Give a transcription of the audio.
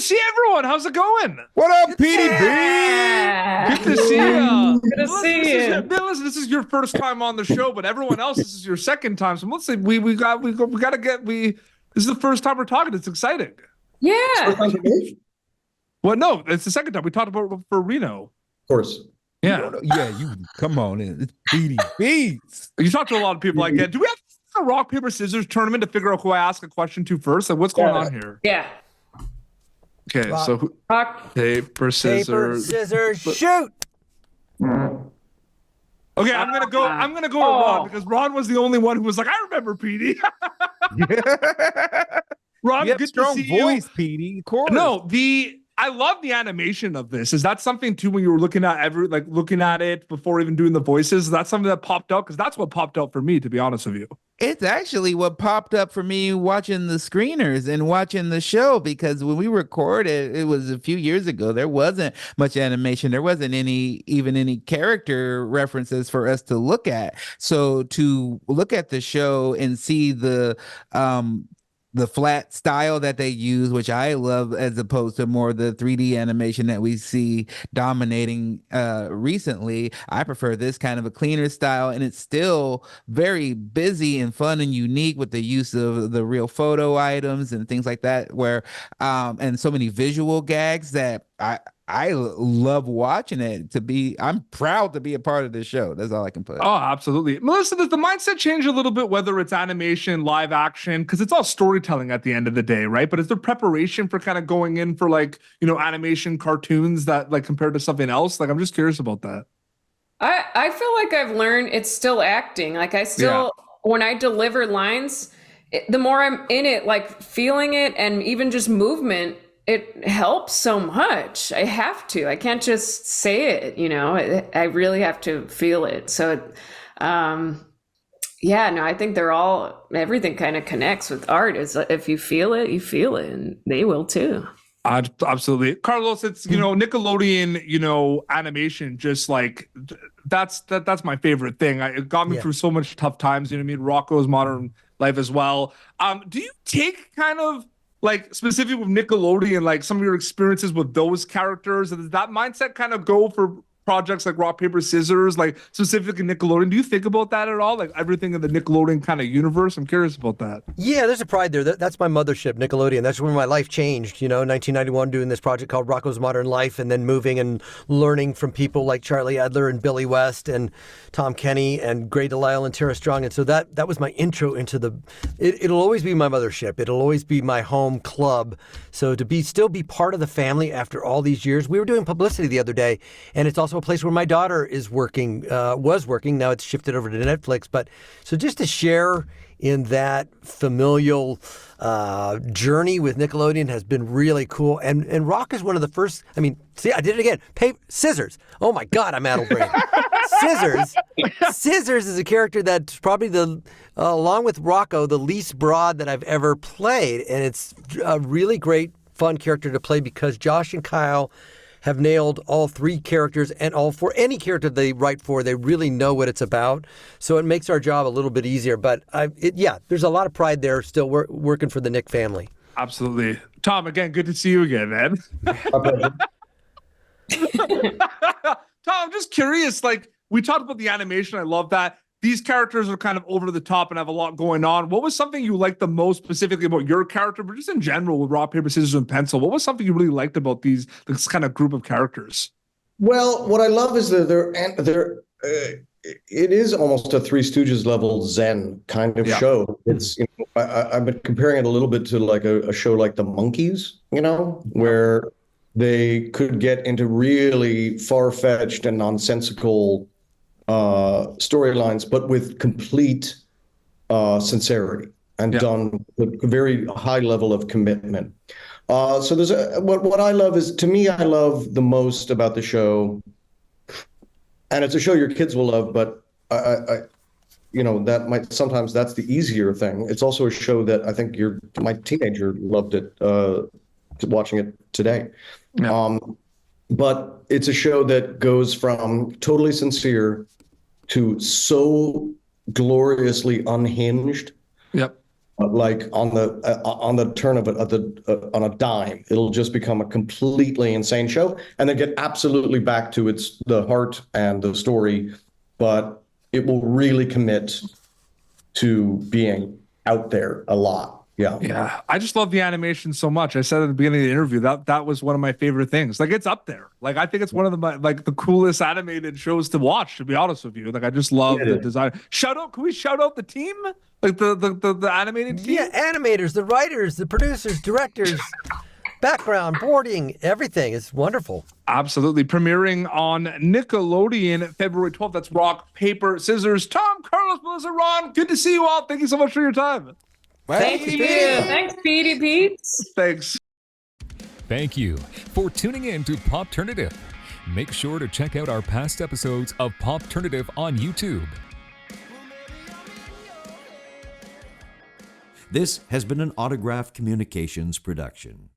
see everyone. How's it going? What up, PDB? Good to see you. Good to see you. Melissa, this is your first time on the show, but everyone else, this is your second time. So let's say we got to get. This is the first time we're talking. It's exciting. Yeah. Well, no, it's the second time we talked about for Reno. Of course. Yeah. Yeah, you come on in. It's PDB. You talk to a lot of people like that. Do we have a rock, paper, scissors tournament to figure out who I ask a question to first? Like, what's going on here? Yeah. Okay, so Rock, paper, scissors. Shoot. Okay, I'm gonna go with Ron because Ron was the only one who was like, I remember PD. Ron, You have good strong to see voice, you. PD. Of course. No, I love the animation of this. Is that something too when you were looking at it before even doing the voices? That's something that popped out because that's what popped out for me, to be honest with you. It's actually what popped up for me watching the screeners and watching the show, because when we recorded, it was a few years ago, there wasn't much animation. There wasn't even any character references for us to look at. So to look at the show and see the flat style that they use, which I love, as opposed to more the 3D animation that we see dominating recently. I prefer this kind of a cleaner style, and it's still very busy and fun and unique with the use of the real photo items and things like that, where and so many visual gags that I love watching it. I'm proud to be a part of this show. That's all I can put. Oh, absolutely. Melissa, does the mindset change a little bit, whether it's animation, live action? Because it's all storytelling at the end of the day, right? But is there preparation for kind of going in for animation cartoons that compared to something else? I'm just curious about that. I feel like I've learned it's still acting. When I deliver lines, the more I'm in it, feeling it and even just movement, it helps so much. I have to. I can't just say it, I really have to feel it. So, I think everything kind of connects with art. Is if you feel it, and they will too. Absolutely. Carlos, it's, Nickelodeon, animation, just that's my favorite thing. It got me through so much tough times, Rocko's Modern Life as well. Do you take kind of specifically with Nickelodeon, some of your experiences with those characters, and does that mindset kind of go for projects like rock, paper, scissors, specifically Nickelodeon? Do you think about that at all? Everything in the Nickelodeon kind of universe? I'm curious about that. Yeah, there's a pride there. That's my mothership, Nickelodeon. That's when my life changed, 1991, doing this project called Rocko's Modern Life, and then moving and learning from people like Charlie Adler and Billy West and Tom Kenny and Gray Delisle and Tara Strong. And so that was my intro into it'll always be my mothership. It'll always be my home club. So to still be part of the family after all these years. We were doing publicity the other day, and it's also a place where my daughter is was working. Now it's shifted over to Netflix. But so just to share in that familial journey with Nickelodeon has been really cool. And Rock is one of the first. I did it again. Scissors. Oh my God, I'm out of brain. Scissors is a character that's probably along with Rocko, the least broad that I've ever played. And it's a really great, fun character to play because Josh and Kyle have nailed all three characters, and for any character they write for, they really know what it's about. So it makes our job a little bit easier. But there's a lot of pride there still working for the Nick family. Absolutely. Tom, again, good to see you again, man. Tom, I'm just curious, we talked about the animation. I love that. These characters are kind of over the top and have a lot going on. What was something you liked the most specifically about your character, but just in general with rock, paper, scissors, and pencil? What was something you really liked about this kind of group of characters? Well, what I love is that it is almost a Three Stooges level Zen kind of show. It's I've been comparing it a little bit to a show like The Monkees, where they could get into really far-fetched and nonsensical storylines, but with complete sincerity and done with a very high level of commitment. So there's what I love is, to me, I love the most about the show, and it's a show your kids will love, but sometimes that's the easier thing. It's also a show that I think my teenager loved it, watching it today. Yeah. But it's a show that goes from totally sincere to so gloriously unhinged. Yep. like on the turn of it on a dime. It'll just become a completely insane show, and then get absolutely back to the heart and the story, but it will really commit to being out there a lot. Yeah. I just love the animation so much. I said at the beginning of the interview that was one of my favorite things. Like, it's up there. Like, I think it's one of the coolest animated shows to watch, to be honest with you. Like, I just love the design. Can we shout out the team? Like the animated team? Yeah, animators, the writers, the producers, directors, background, boarding, everything. It's wonderful. Absolutely. Premiering on Nickelodeon February 12th. That's Rock, Paper, Scissors. Tom, Carlos, Melissa, Ron. Good to see you all. Thank you so much for your time. Thank you. Thanks, Petey Pete's. Thanks. Thank you for tuning in to Popternative. Make sure to check out our past episodes of Popternative on YouTube. This has been an Autograph Communications production.